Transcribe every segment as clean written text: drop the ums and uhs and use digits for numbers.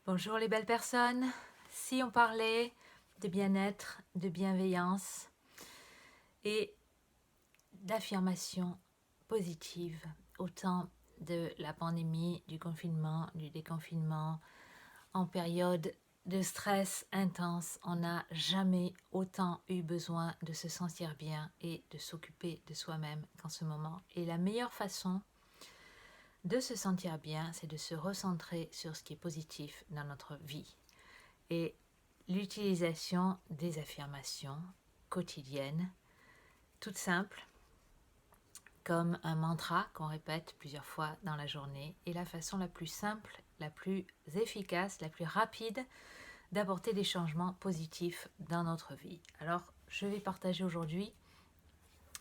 Bonjour les belles personnes. Si on parlait de bien-être, de bienveillance et d'affirmation positive au temps de la pandémie, du confinement, du déconfinement, en période de stress intense, on n'a jamais autant eu besoin de se sentir bien et de s'occuper de soi-même qu'en ce moment. Et la meilleure façon de se sentir bien, c'est de se recentrer sur ce qui est positif dans notre vie. Et l'utilisation des affirmations quotidiennes, toutes simples, comme un mantra qu'on répète plusieurs fois dans la journée, est la façon la plus simple, la plus efficace, la plus rapide d'apporter des changements positifs dans notre vie. Alors, je vais partager aujourd'hui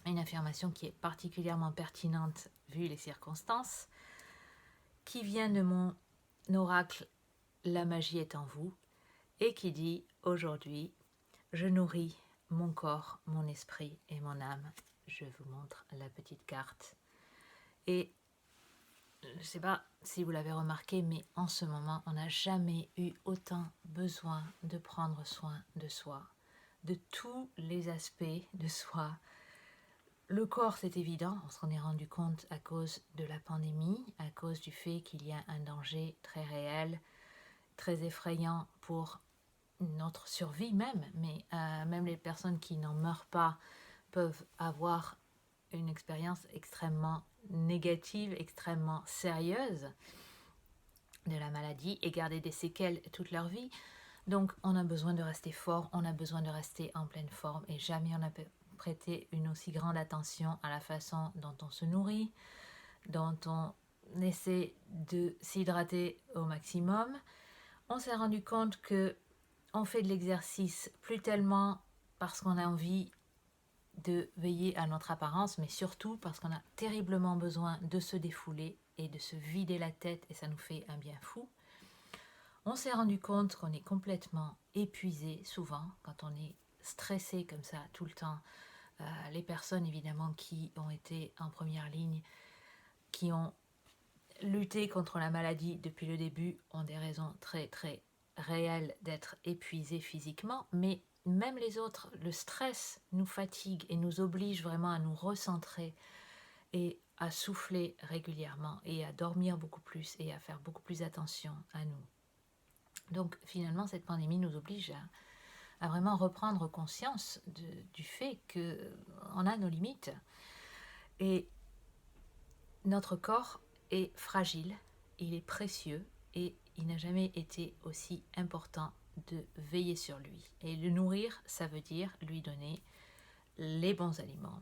une affirmation qui est particulièrement pertinente vu les circonstances, qui vient de mon oracle La magie est en vous, et qui dit aujourd'hui, je nourris mon corps, mon esprit et mon âme. Je vous montre la petite carte. Et je ne sais pas si vous l'avez remarqué, mais en ce moment, on n'a jamais eu autant besoin de prendre soin de soi, de tous les aspects de soi. Le corps, c'est évident, on s'en est rendu compte à cause de la pandémie, à cause du fait qu'il y a un danger très réel, très effrayant pour notre survie même, mais même les personnes qui n'en meurent pas peuvent avoir une expérience extrêmement négative, extrêmement sérieuse de la maladie et garder des séquelles toute leur vie. Donc on a besoin de rester fort, on a besoin de rester en pleine forme et jamais on a prêté une aussi grande attention à la façon dont on se nourrit, dont on essaie de s'hydrater au maximum. On s'est rendu compte que on fait de l'exercice plus tellement parce qu'on a envie de veiller à notre apparence, mais surtout parce qu'on a terriblement besoin de se défouler et de se vider la tête, et ça nous fait un bien fou. On s'est rendu compte qu'on est complètement épuisé souvent quand on est stressé comme ça tout le temps. Les personnes évidemment qui ont été en première ligne, qui ont lutté contre la maladie depuis le début, ont des raisons très très réelles d'être épuisées physiquement, mais même les autres, le stress nous fatigue et nous oblige vraiment à nous recentrer et à souffler régulièrement et à dormir beaucoup plus et à faire beaucoup plus attention à nous. Donc finalement, cette pandémie nous oblige à vraiment reprendre conscience du fait qu'on a nos limites. Et notre corps est fragile, il est précieux et il n'a jamais été aussi important de veiller sur lui. Et le nourrir, ça veut dire lui donner les bons aliments.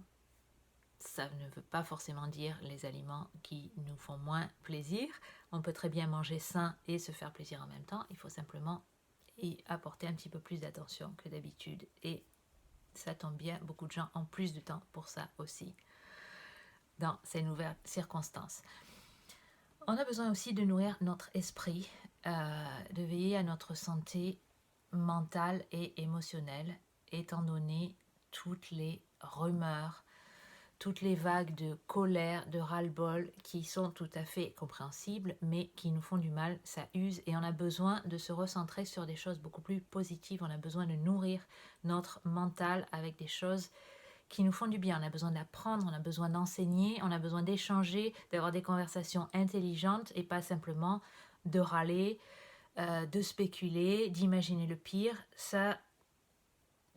Ça ne veut pas forcément dire les aliments qui nous font moins plaisir. On peut très bien manger sain et se faire plaisir en même temps. Il faut simplement y apporter un petit peu plus d'attention que d'habitude. Et ça tombe bien, beaucoup de gens ont plus de temps pour ça aussi, dans ces nouvelles circonstances. On a besoin aussi de nourrir notre esprit, de veiller à notre santé mentale et émotionnelle, étant donné toutes les rumeurs, toutes les vagues de colère, de ras-le-bol qui sont tout à fait compréhensibles, mais qui nous font du mal, ça use, et on a besoin de se recentrer sur des choses beaucoup plus positives. On a besoin de nourrir notre mental avec des choses qui nous font du bien. On a besoin d'apprendre, on a besoin d'enseigner, on a besoin d'échanger, d'avoir des conversations intelligentes et pas simplement de râler, de spéculer, d'imaginer le pire. Ça,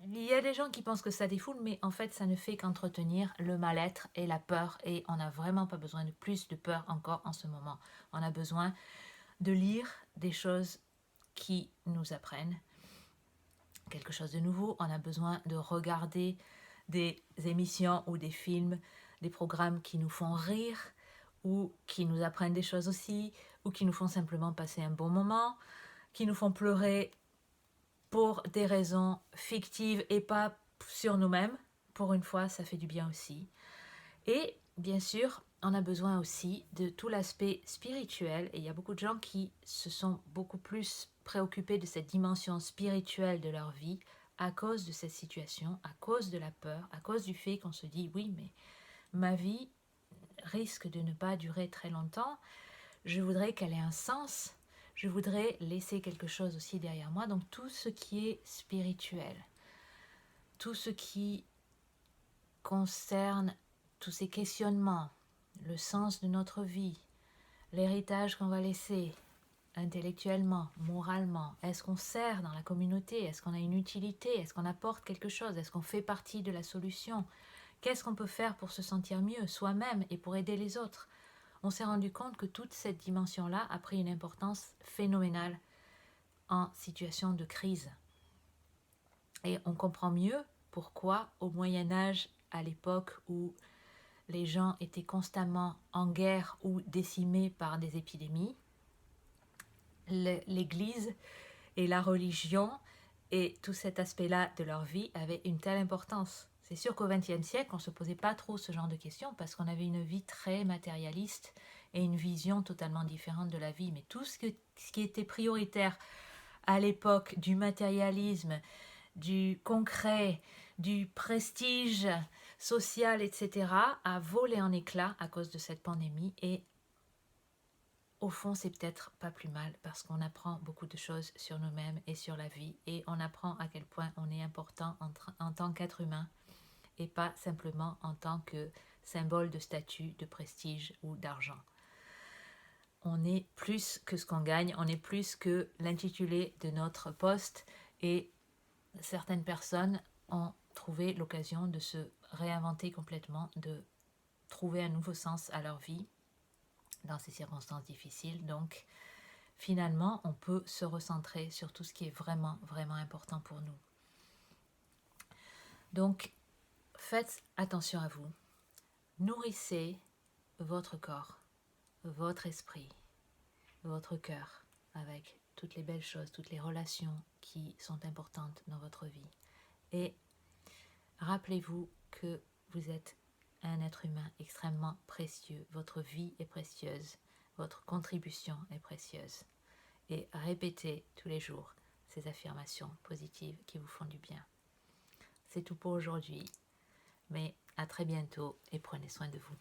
il y a des gens qui pensent que ça défoule, mais en fait, ça ne fait qu'entretenir le mal-être et la peur. Et on n'a vraiment pas besoin de plus de peur encore en ce moment. On a besoin de lire des choses qui nous apprennent quelque chose de nouveau. On a besoin de regarder des émissions ou des films, des programmes qui nous font rire ou qui nous apprennent des choses aussi, ou qui nous font simplement passer un bon moment, qui nous font pleurer pour des raisons fictives et pas sur nous-mêmes. Pour une fois, ça fait du bien aussi. Et bien sûr, on a besoin aussi de tout l'aspect spirituel. Et il y a beaucoup de gens qui se sont beaucoup plus préoccupés de cette dimension spirituelle de leur vie à cause de cette situation, à cause de la peur, à cause du fait qu'on se dit oui, mais ma vie risque de ne pas durer très longtemps. Je voudrais qu'elle ait un sens. je voudrais laisser quelque chose aussi derrière moi. Donc tout ce qui est spirituel, tout ce qui concerne tous ces questionnements, le sens de notre vie, l'héritage qu'on va laisser intellectuellement, moralement, est-ce qu'on sert dans la communauté, est-ce qu'on a une utilité, est-ce qu'on apporte quelque chose, est-ce qu'on fait partie de la solution, qu'est-ce qu'on peut faire pour se sentir mieux soi-même et pour aider les autres. On s'est rendu compte que toute cette dimension-là a pris une importance phénoménale en situation de crise. Et on comprend mieux pourquoi au Moyen-Âge, à l'époque où les gens étaient constamment en guerre ou décimés par des épidémies, l'Église et la religion et tout cet aspect-là de leur vie avaient une telle importance. C'est sûr qu'au XXe siècle, on ne se posait pas trop ce genre de questions parce qu'on avait une vie très matérialiste et une vision totalement différente de la vie. Mais tout ce qui était prioritaire à l'époque du matérialisme, du concret, du prestige social, etc., a volé en éclats à cause de cette pandémie. Et au fond, c'est peut-être pas plus mal parce qu'on apprend beaucoup de choses sur nous-mêmes et sur la vie, et on apprend à quel point on est important en tant qu'être humain et pas simplement en tant que symbole de statut, de prestige ou d'argent. On est plus que ce qu'on gagne, on est plus que l'intitulé de notre poste, et certaines personnes ont trouvé l'occasion de se réinventer complètement, de trouver un nouveau sens à leur vie dans ces circonstances difficiles. Donc finalement, on peut se recentrer sur tout ce qui est vraiment, vraiment important pour nous. Donc, faites attention à vous. Nourrissez votre corps, votre esprit, votre cœur avec toutes les belles choses, toutes les relations qui sont importantes dans votre vie. Et rappelez-vous que vous êtes un être humain extrêmement précieux. Votre vie est précieuse. Votre contribution est précieuse. Et répétez tous les jours ces affirmations positives qui vous font du bien. C'est tout pour aujourd'hui, mais à très bientôt et prenez soin de vous.